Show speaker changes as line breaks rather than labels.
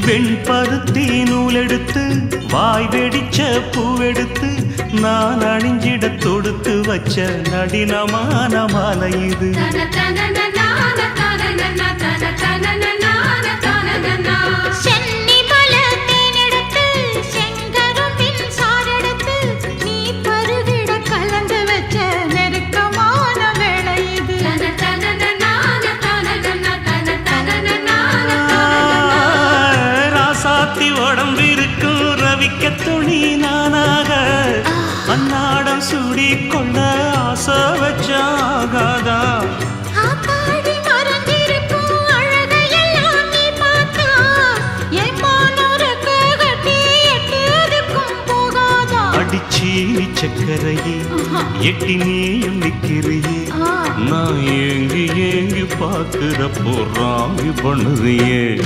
வெண்பருத்தி நூலெடுத்து வாய் வெடிச்ச பூவெடுத்து நான் அணிஞ்சிட தொடுத்து வச்ச நடினமான மாலை இது. உடம்பிருக்கும் ரவிக்க துணி நானாக அன்னாடம் சூடி கொள்ள ஆசை வச்சாகாதா. அடிச்சி சக்கரையே எட்டி நீயும் நிக்கிறியே நான் ஏங்கி ஏங்கி பார்க்கிறப்போ ராங்கி பண்ணுறியே.